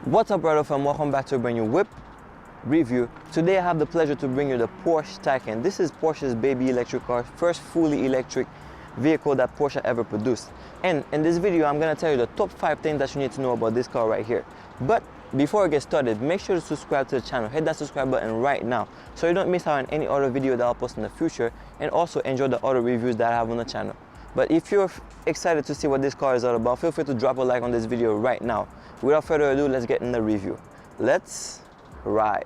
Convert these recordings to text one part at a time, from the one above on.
What's up, brother fam? Welcome back to a brand new whip review. Today I have the pleasure to bring you the Porsche Taycan. This is Porsche's baby electric car, first fully electric vehicle that Porsche ever produced. And in this video I'm gonna tell you the top 5 things that you need to know about this car right here. But before I get started, make sure to subscribe to the channel. Hit that subscribe button right now so you don't miss out on any other video that I'll post in the future, and also enjoy the other reviews that I have on the channel. But if you're excited to see what this car is all about, feel free to drop a like on this video right now. Without further ado, let's get in the review. Let's ride.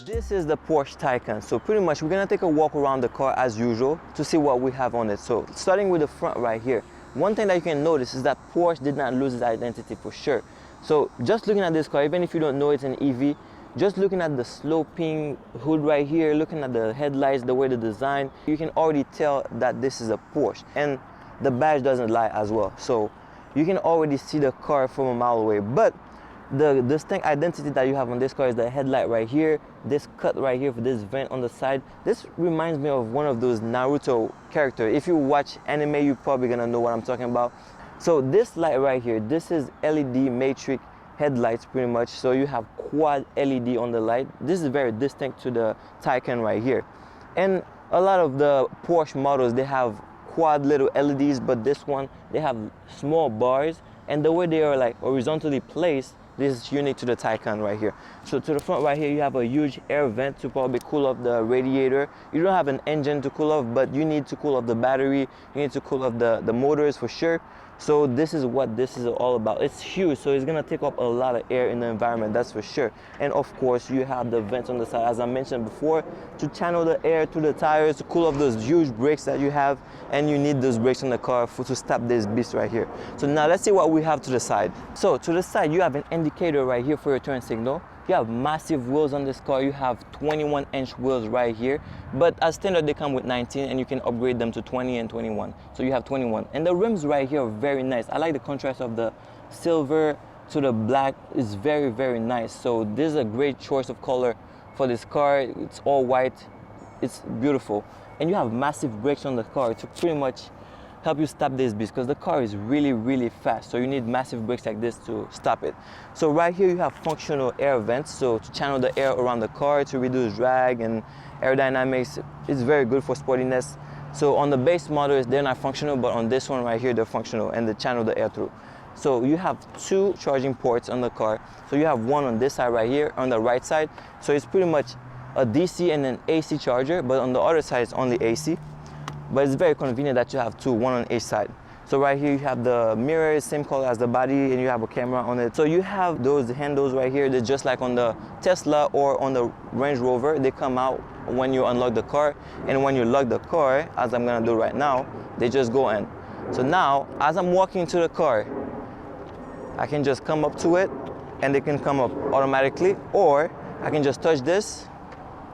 This is the Porsche Taycan. So pretty much we're gonna take a walk around the car as usual to see what we have on it. So starting with the front right here, one thing that you can notice is that Porsche did not lose its identity for sure. So just looking at this car, even if you don't know it's an EV, just looking at the sloping hood right here, looking at the headlights, the way the design, you can already tell that this is a Porsche. And the badge doesn't lie as well. So you can already see the car from a mile away. But the distinct identity that you have on this car is the headlight right here, this cut right here for this vent on the side. This reminds me of one of those Naruto characters. If you watch anime, you're probably gonna know what I'm talking about. So this light right here, this is LED matrix headlights pretty much. So you have quad LED on the light. This is very distinct to the Taycan right here. And a lot of the Porsche models, they have quad little LEDs, but this one, they have small bars. And the way they are like horizontally placed, this is unique to the Taycan right here. So to the front right here, you have a huge air vent to probably cool off the radiator. You don't have an engine to cool off, but you need to cool off the battery. You need to cool off the motors for sure. So this is what this is all about. It's huge, so it's gonna take up a lot of air in the environment, that's for sure. And of course, you have the vents on the side, as I mentioned before, to channel the air to the tires, to cool off those huge brakes that you have, and you need those brakes on the car to stop this beast right here. So now let's see what we have to the side. So to the side, you have an indicator right here for your turn signal. You have massive wheels on this car. You have 21-inch wheels right here, but as standard they come with 19, and you can upgrade them to 20 and 21. So you have 21. And the rims right here are very nice. I like the contrast of the silver to the black. Is very, very nice. So this is a great choice of color for this car. It's all white. It's beautiful. And you have massive brakes on the car to pretty much help you stop this beast, because the car is really, really fast. So you need massive brakes like this to stop it. So right here you have functional air vents, so to channel the air around the car to reduce drag and aerodynamics. It's very good for sportiness. So on the base models, they're not functional, but on this one right here, they're functional and they channel the air through. So you have 2 charging ports on the car. So you have one on this side right here, on the right side. So it's pretty much a DC and an AC charger, but on the other side it's only AC. But it's very convenient that you have 2, one on each side. So right here you have the mirror, same color as the body, and you have a camera on it. So you have those handles right here. They're just like on the Tesla or on the Range Rover. They come out when you unlock the car, and when you lock the car, as I'm gonna do right now, they just go in. So now, as I'm walking to the car, I can just come up to it, and they can come up automatically, or I can just touch this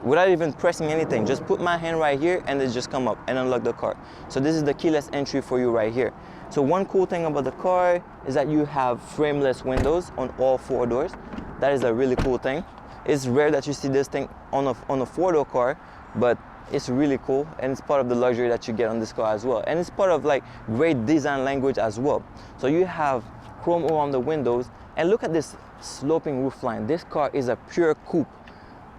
without even pressing anything. Just put my hand right here and they just come up and unlock the car. So this is the keyless entry for you right here. So one cool thing about the car is that you have frameless windows on all 4 doors. That is a really cool thing. It's rare that you see this thing on a 4-door car, but it's really cool, and it's part of the luxury that you get on this car as well. And it's part of like great design language as well. So you have chrome around the windows, and look at this sloping roofline. This car is a pure coupe.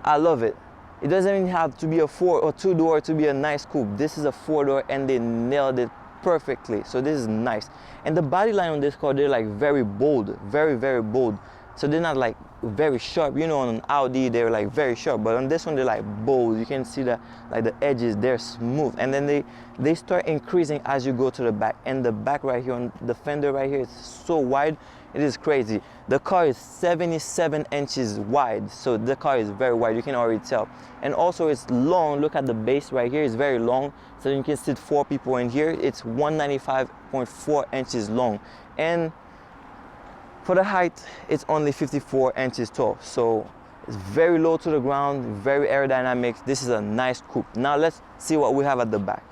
I love it. It doesn't even have to be a 4 or 2 door to be a nice coupe. This is a 4 door and they nailed it perfectly. So this is nice. And the body line on this car, they're like very bold, very bold. So they're not like very sharp. You know, on an Audi they're like very sharp, but on this one they're like bold. You can see that like the edges, they're smooth, and then they start increasing as you go to the back. And the back right here on the fender right here is so wide, it is crazy. The car is 77 inches wide, so the car is very wide, you can already tell. And also it's long. Look at the base right here, it's very long, so you can sit 4 people in here. It's 195.4 inches long, and for the height, it's only 54 inches tall. So it's very low to the ground, very aerodynamic. This is a nice coupe. Now let's see what we have at the back.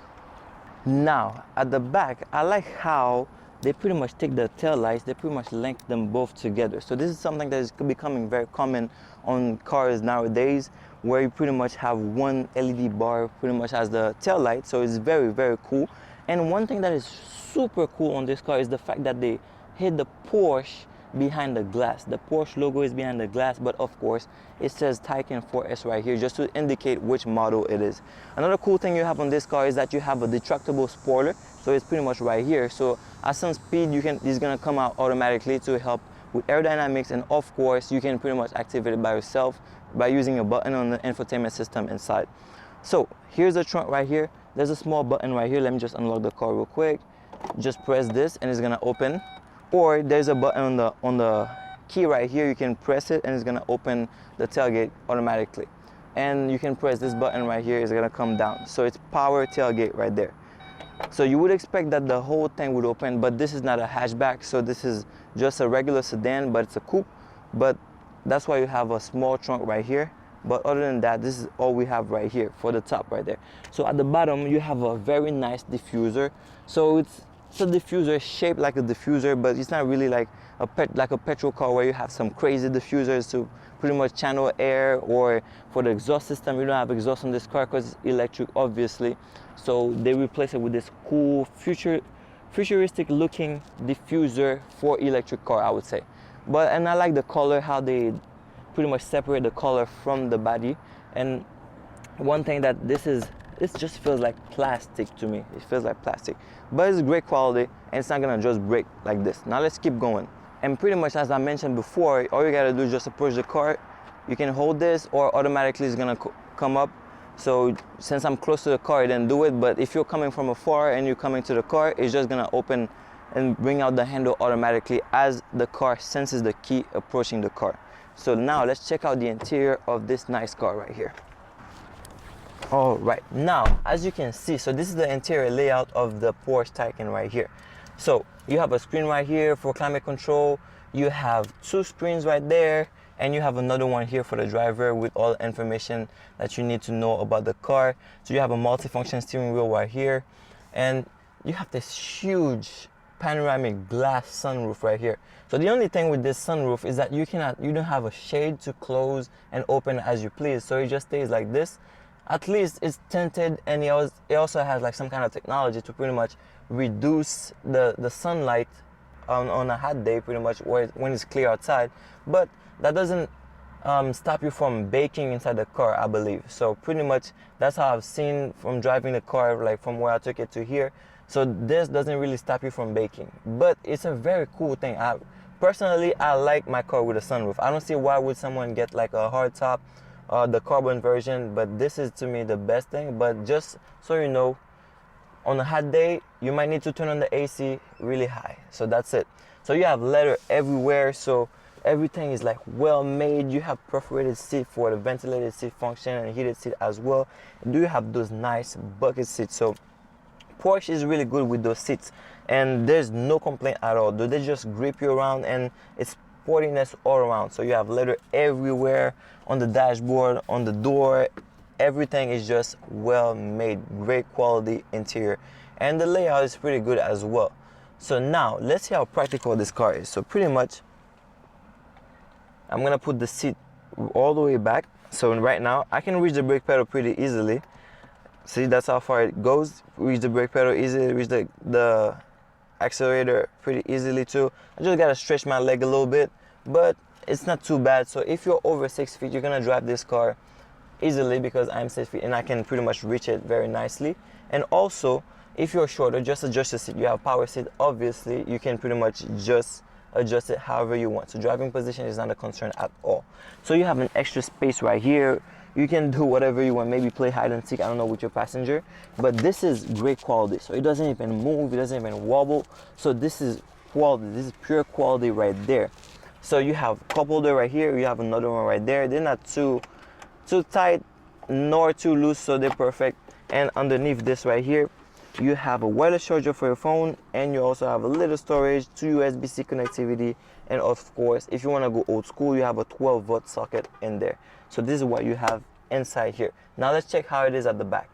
Now, at the back, I like how they pretty much take the tail lights, they pretty much link them both together. So this is something that is becoming very common on cars nowadays, where you pretty much have one LED bar pretty much as the tail light. So it's very cool. And one thing that is super cool on this car is the fact that they hid the Porsche behind the glass. The Porsche logo is behind the glass, but of course it says Taycan 4S right here just to indicate which model it is. Another cool thing you have on this car is that you have a retractable spoiler, so it's pretty much right here. So at some speed it's gonna come out automatically to help with aerodynamics, and of course you can pretty much activate it by yourself by using a button on the infotainment system inside. So here's the trunk right here. There's a small button right here. Let me just unlock the car real quick. Just press this and it's gonna open. Or there's a button on the key right here. You can press it and it's gonna open the tailgate automatically. And you can press this button right here, it's gonna come down. So it's power tailgate right there. So you would expect that the whole thing would open, but this is not a hatchback. So this is just a regular sedan, but it's a coupe. But that's why you have a small trunk right here. But other than that, this is all we have right here for the top right there. So at the bottom, you have a very nice diffuser. So it's a diffuser shaped like a diffuser, but it's not really like a petrol car where you have some crazy diffusers to pretty much channel air, or for the exhaust system, you don't have exhaust on this car because it's electric, obviously. So they replace it with this cool futuristic looking diffuser for electric car, I would say. And I like the color, how they pretty much separate the color from the body. And one thing that this just feels like plastic to me. It feels like plastic, but it's great quality and it's not gonna just break like this. Now let's keep going. And pretty much as I mentioned before, all you gotta do is just approach the car. You can hold this or automatically it's gonna come up. So since I'm close to the car, it didn't do it, but if you're coming from afar and you're coming to the car, it's just gonna open and bring out the handle automatically as the car senses the key approaching the car. So now let's check out the interior of this nice car right here. All right, now as you can see, so this is the interior layout of the Porsche Taycan right here. So you have a screen right here for climate control, you have 2 screens right there, and you have another one here for the driver with all the information that you need to know about the car. So you have a multifunction steering wheel right here, and you have this huge panoramic glass sunroof right here. So the only thing with this sunroof is that you don't have a shade to close and open as you please, so it just stays like this. At least it's tinted, and it also has like some kind of technology to pretty much reduce the sunlight on a hot day, pretty much, when it's clear outside. But that doesn't stop you from baking inside the car, I believe. So pretty much that's how I've seen from driving the car, like from where I took it to here. So this doesn't really stop you from baking, but it's a very cool thing. Personally, I like my car with a sunroof. I don't see why would someone get like a hard top, the carbon version, but this is to me the best thing. But just so you know, on a hot day, you might need to turn on the AC really high. So that's it. So you have leather everywhere, so everything is like well made. You have perforated seat for the ventilated seat function and heated seat as well. And you have those nice bucket seats. So Porsche is really good with those seats, and there's no complaint at all. They just grip you around, and it's sportiness all around. So you have leather everywhere, on the dashboard, on the door. Everything is just well made, great quality interior, and the layout is pretty good as well. So now let's see how practical this car is. So pretty much I'm gonna put the seat all the way back. So right now I can reach the brake pedal pretty easily. See, that's how far it goes. Reach the brake pedal easily, reach the accelerator pretty easily too. I just gotta stretch my leg a little bit, but it's not too bad. So if you're over 6 feet, you're gonna drive this car easily because I'm 6 feet and I can pretty much reach it very nicely. And also, if you're shorter, just adjust the seat. You have power seat, obviously, you can pretty much just adjust it however you want. So driving position is not a concern at all. So you have an extra space right here. You can do whatever you want, maybe play hide and seek, I don't know, with your passenger. But this is great quality. So it doesn't even move, it doesn't even wobble. So this is quality, this is pure quality right there. So you have a cup holder right here, you have another one right there. They're not too tight nor too loose, so they're perfect. And underneath this right here, you have a wireless charger for your phone, and you also have a little storage, 2 USB-C connectivity, and of course, if you want to go old school, you have a 12-volt socket in there. So this is what you have inside here. Now let's check how it is at the back.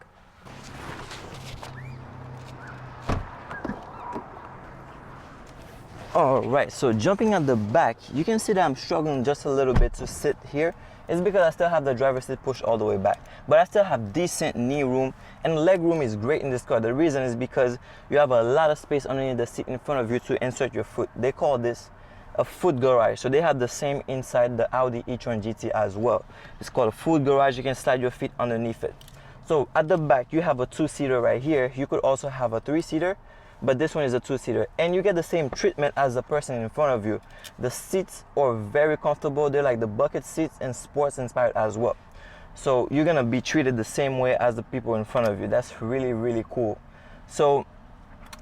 All right, so jumping at the back, you can see that I'm struggling just a little bit to sit here. It's because I still have the driver's seat pushed all the way back, but I still have decent knee room, and leg room is great in this car. The reason is because you have a lot of space underneath the seat in front of you to insert your foot. They call this a foot garage. So they have the same inside the Audi e-tron GT as well. It's called a foot garage. You can slide your feet underneath it. So at the back, you have a 2-seater right here. You could also have a 3-seater, but this one is a 2-seater, and you get the same treatment as the person in front of you. The seats are very comfortable. They're like the bucket seats and sports inspired as well. So you're gonna be treated the same way as the people in front of you. That's really, really cool. So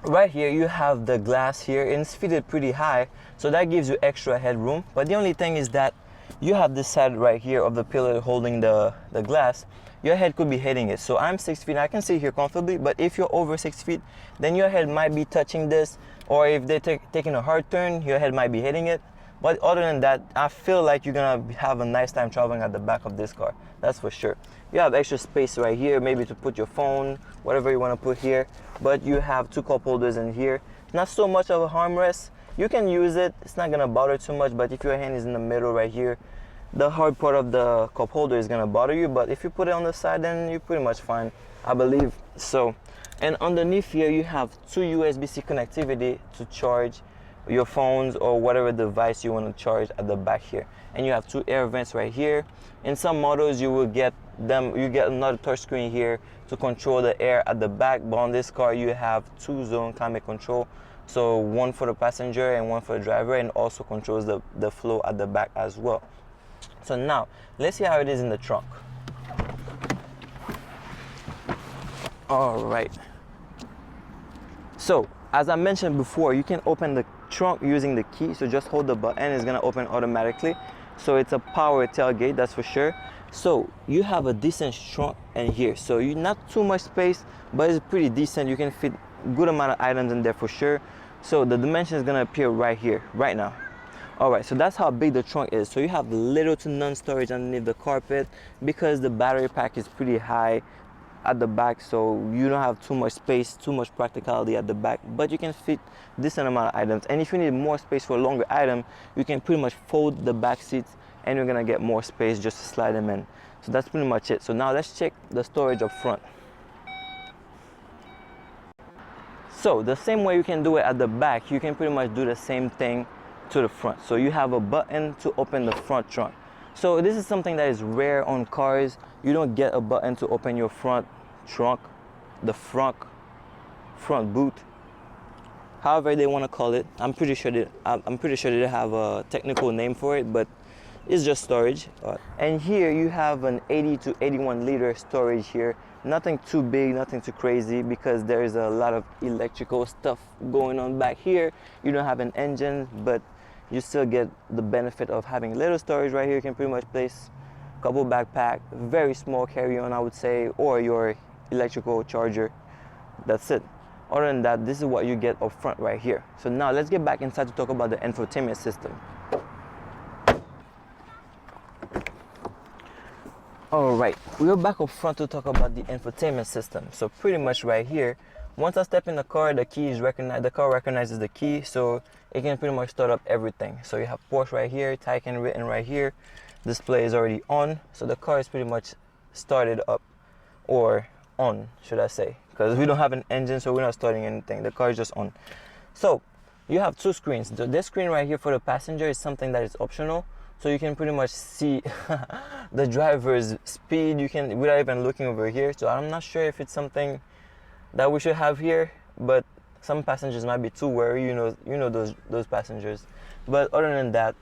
right here you have the glass here, and it's fitted pretty high, so that gives you extra headroom. But the only thing is that you have this side right here of the pillar holding the glass. Your head could be hitting it. So I'm 6 feet, I can sit here comfortably, but if you're over 6 feet, then your head might be touching this, or if they're taking a hard turn, your head might be hitting it. But other than that, I feel like you're gonna have a nice time traveling at the back of this car, that's for sure. You have extra space right here, maybe to put your phone, whatever you wanna put here, but you have 2 cup holders in here. Not so much of a armrest. You can use it, it's not gonna bother too much, but if your hand is in the middle right here, the hard part of the cup holder is gonna bother you. But if you put it on the side, then you're pretty much fine, I believe. So, and underneath here you have 2 USB-C connectivity to charge your phones or whatever device you want to charge at the back here. And you have 2 air vents right here. In some models you get another touchscreen here to control the air at the back, but on this car you have 2-zone climate control. So one for the passenger and one for the driver, and also controls the flow at the back as well. So now, let's see how it is in the trunk. All right. So, as I mentioned before, you can open the trunk using the key. So just hold the button, it's gonna open automatically. So it's a power tailgate, that's for sure. So you have a decent trunk in here. So you not too much space, but it's pretty decent. You can fit a good amount of items in there for sure. So the dimension is gonna appear right here, right now. All right, so that's how big the trunk is. So you have little to none storage underneath the carpet because the battery pack is pretty high at the back, so you don't have too much space, too much practicality at the back, but you can fit decent amount of items. And if you need more space for a longer item, you can pretty much fold the back seats and you're gonna get more space just to slide them in. So that's pretty much it. So now let's check the storage up front. So the same way you can do it at the back, you can pretty much do the same thing to the front. So you have a button to open the front trunk. So this is something that is rare on cars. You don't get a button to open your front trunk, the front boot, however they want to call it. I'm pretty sure they have a technical name for it, but it's just storage. And here you have an 80 to 81 liter storage here. Nothing too big, nothing too crazy, because there is a lot of electrical stuff going on back here. You don't have an engine, but you still get the benefit of having little storage right here. You can pretty much place a couple backpack, very small carry-on, I would say, or your electrical charger. That's it. Other than that, this is what you get up front right here. So now let's get back inside to talk about the infotainment system. All right, we're back up front to talk about the infotainment system. So pretty much right here, once I step in the car, the car recognizes the key, so it can pretty much start up everything. So you have Porsche right here, Taycan written right here. Display is already on, so the car is pretty much started up, or on, should I say, because we don't have an engine, so we're not starting anything. The car is just on. So you have 2 screens. This screen right here for the passenger is something that is optional, so you can pretty much see the driver's speed. You can, without even looking over here. So I'm not sure if it's something that we should have here, but some passengers might be too wary, you know those passengers. But other than that,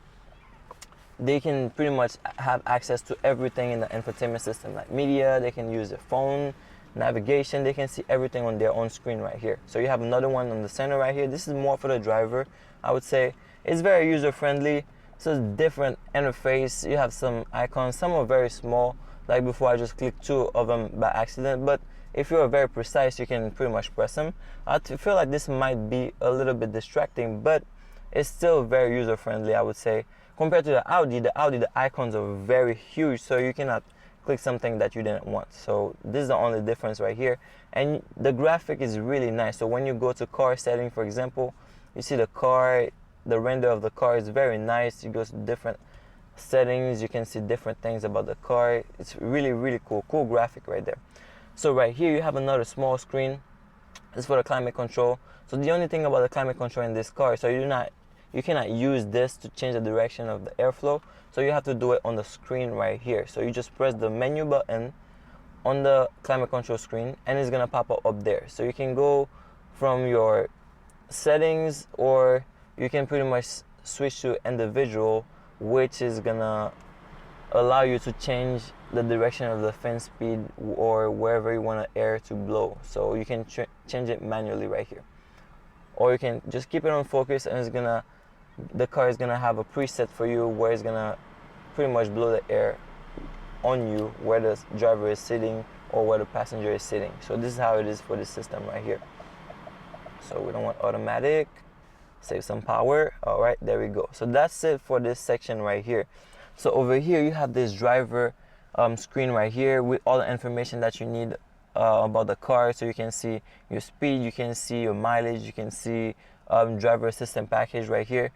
they can pretty much have access to everything in the infotainment system, like media. They can use their phone, navigation. They can see everything on their own screen right here. So you have another one on the center right here. This is more for the driver, I would say. It's very user friendly. So it's different interface. You have some icons. Some are very small, like before I just clicked 2 of them by accident, but if you're very precise, you can pretty much press them. I feel like this might be a little bit distracting, but it's still very user friendly, I would say. Compared to the Audi, the icons are very huge, so you cannot click something that you didn't want. So this is the only difference right here. And the graphic is really nice. So when you go to car setting, for example, you see the car, the render of the car is very nice. You go to different settings, you can see different things about the car. It's really, really cool graphic right there. So right here you have another small screen. This is for the climate control. So the only thing about the climate control in this car, so you cannot use this to change the direction of the airflow. So you have to do it on the screen right here. So you just press the menu button on the climate control screen and it's gonna pop up there. So you can go from your settings, or you can pretty much switch to individual, which is gonna allow you to change the direction of the fan speed or wherever you want the air to blow. So you can change it manually right here, or you can just keep it on focus and the car is gonna have a preset for you where it's gonna pretty much blow the air on you where the driver is sitting or where the passenger is sitting. So this is how it is for this system right here. So we don't want automatic. Save some power. All right, there we go. So that's it for this section right here. So over here you have this driver screen right here with all the information that you need about the car. So you can see your speed, you can see your mileage, you can see driver assistant package right here.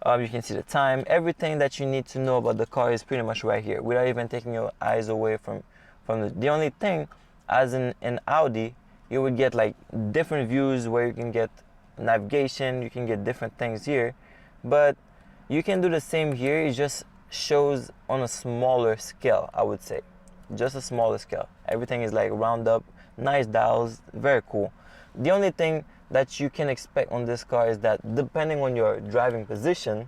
You can see the time. Everything that you need to know about the car is pretty much right here without even taking your eyes away from the only thing, as in an Audi, you would get like different views where you can get navigation, you can get different things here, but you can do the same here. It just shows on a smaller scale, I would say, just a smaller scale. Everything is like round up, nice dials, very cool. The only thing that you can expect on this car is that depending on your driving position,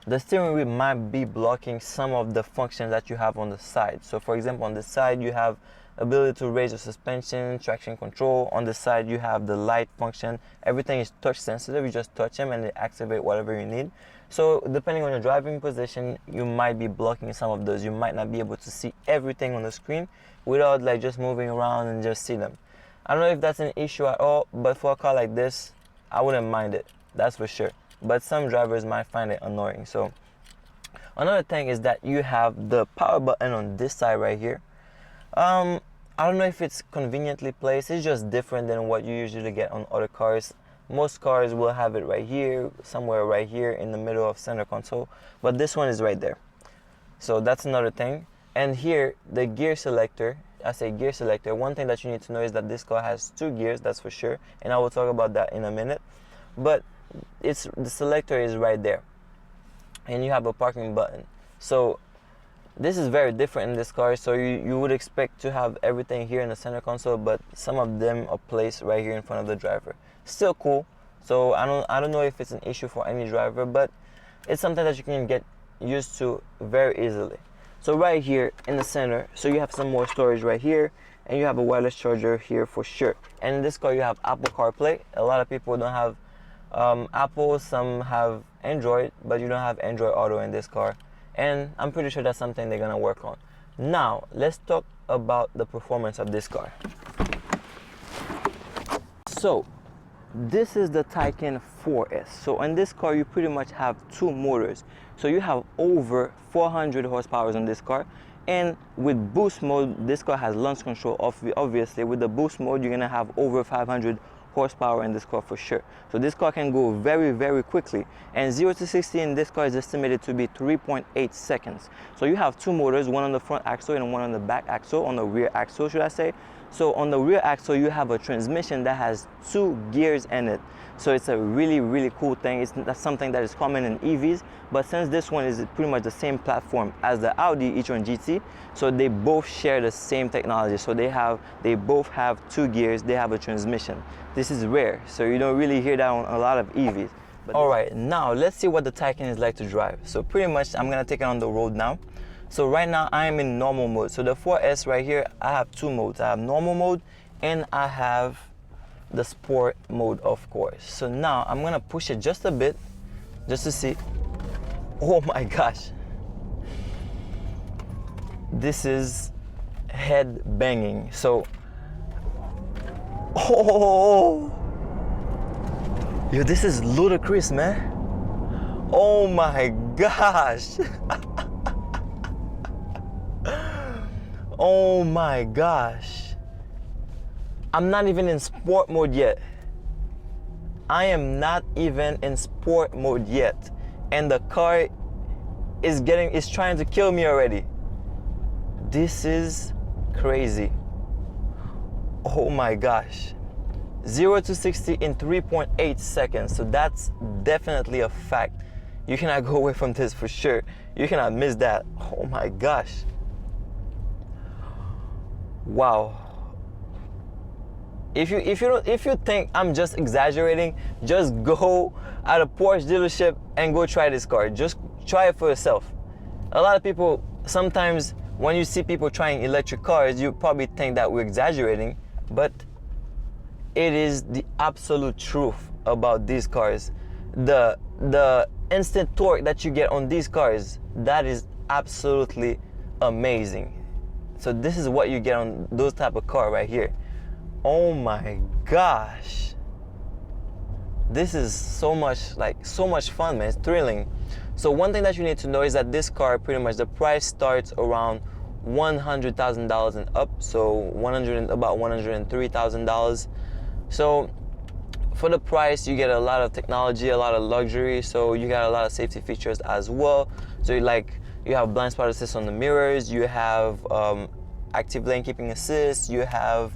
the steering wheel might be blocking some of the functions that you have on the side. So for example, on the side you have ability to raise the suspension, traction control. On the side you have the light function. Everything is touch sensitive. You just touch them and they activate whatever you need. So depending on your driving position, you might be blocking some of those. You might not be able to see everything on the screen without like just moving around and just see them. I don't know if that's an issue at all, but for a car like this, I wouldn't mind it, that's for sure. But some drivers might find it annoying. So another thing is that you have the power button on this side right here. I don't know if it's conveniently placed. It's just different than what you usually get on other cars. Most cars will have it right here, somewhere right here in the middle of center console, but this one is right there. So that's another thing. And here, the gear selector, I say gear selector, one thing that you need to know is that this car has 2 gears, that's for sure, and I will talk about that in a minute. But the selector is right there, and you have a parking button. So this is very different in this car. So you would expect to have everything here in the center console, but some of them are placed right here in front of the driver. Still cool. So I don't know if it's an issue for any driver, but it's something that you can get used to very easily. So right here in the center, so you have some more storage right here, and you have a wireless charger here for sure. And in this car you have Apple CarPlay. A lot of people don't have Apple, some have Android, but you don't have Android Auto in this car. And I'm pretty sure that's something they're gonna work on. Now, let's talk about the performance of this car. So, this is the Taycan 4S. So in this car, you pretty much have 2 motors. So you have over 400 horsepower on this car. And with boost mode, this car has launch control. Obviously, with the boost mode, you're gonna have over 500 horsepower in this car for sure. So this car can go very, very quickly. And 0 to 60 in this car is estimated to be 3.8 seconds. So you have 2 motors, one on the front axle and one on the back axle, on the rear axle, should I say. So on the rear axle, you have a transmission that has 2 gears in it. So it's a really, really cool thing. That's something that is common in EVs, but since this one is pretty much the same platform as the Audi e-tron GT, so they both share the same technology. So they both have 2 gears, they have a transmission. This is rare, so you don't really hear that on a lot of EVs. All right, now let's see what the Taycan is like to drive. So pretty much I'm gonna take it on the road now. So right now I am in normal mode. So the 4S right here, I have 2 modes. I have normal mode and I have the sport mode, of course. So now I'm gonna push it just a bit, just to see. Oh my gosh. This is head banging. So, oh, yo, this is ludicrous, man. Oh my gosh. Oh my gosh. I'm not even in sport mode yet. I am not even in sport mode yet. And the car is trying to kill me already. This is crazy. Oh my gosh. 0 to 60 in 3.8 seconds. So that's definitely a fact. You cannot go away from this for sure. You cannot miss that. Oh my gosh. Wow. If you think I'm just exaggerating, just go at a Porsche dealership and go try this car. Just try it for yourself. A lot of people, sometimes when you see people trying electric cars, you probably think that we're exaggerating, but it is the absolute truth about these cars. The instant torque that you get on these cars, that is absolutely amazing. So this is what you get on those type of car right here. Oh my gosh. This is so much fun, man. It's thrilling. So one thing that you need to know is that this car, pretty much the price starts around $100,000 and up. So about $103,000. So for the price, you get a lot of technology, a lot of luxury. So you got a lot of safety features as well. So you have blind spot assist on the mirrors. You have active lane keeping assist. You have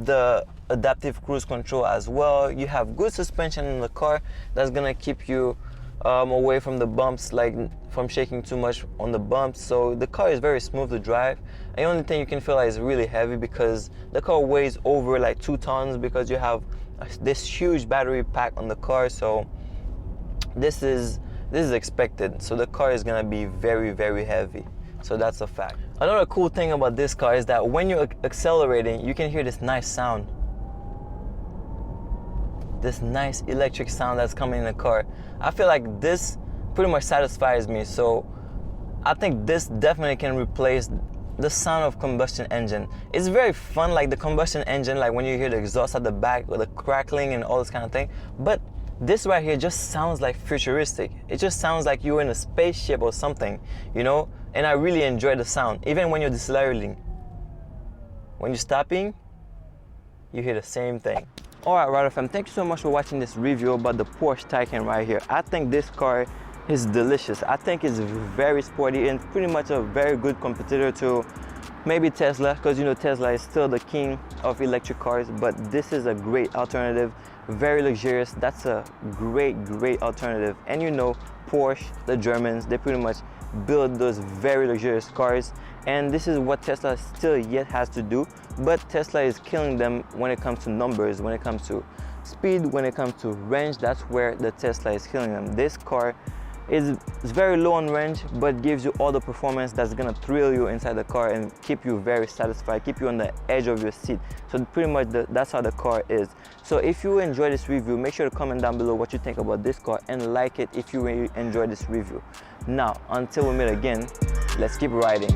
the adaptive cruise control as well. You have good suspension in the car that's gonna keep you away from the bumps, like from shaking too much on the bumps. So the car is very smooth to drive. And the only thing you can feel like is really heavy because the car weighs over like 2 tons because you have this huge battery pack on the car. So this is expected. So the car is gonna be very, very heavy. So that's a fact. Another cool thing about this car is that when you're accelerating, you can hear this nice sound. This nice electric sound that's coming in the car. I feel like this pretty much satisfies me. So I think this definitely can replace the sound of combustion engine. It's very fun, like the combustion engine, like when you hear the exhaust at the back or the crackling and all this kind of thing. But this right here just sounds like futuristic. It just sounds like you're in a spaceship or something, you know? And I really enjoy the sound, even when you're decelerating. When you're stopping, you hear the same thing. All right, Rider fam, thank you so much for watching this review about the Porsche Taycan right here. I think this car is delicious. I think it's very sporty and pretty much a very good competitor to maybe Tesla, because you know Tesla is still the king of electric cars, but this is a great alternative, very luxurious. That's a great alternative. And you know Porsche, the Germans, they pretty much build those very luxurious cars, and this is what Tesla still yet has to do, but Tesla is killing them when it comes to numbers, when it comes to speed, when it comes to range. That's where the Tesla is killing them. This car is very low on range, but gives you all the performance that's gonna thrill you inside the car and keep you very satisfied, keep you on the edge of your seat. So pretty much that's how the car is. So if you enjoy this review, make sure to comment down below what you think about this car and like it if you really enjoy this review. Now, until we meet again, let's keep riding.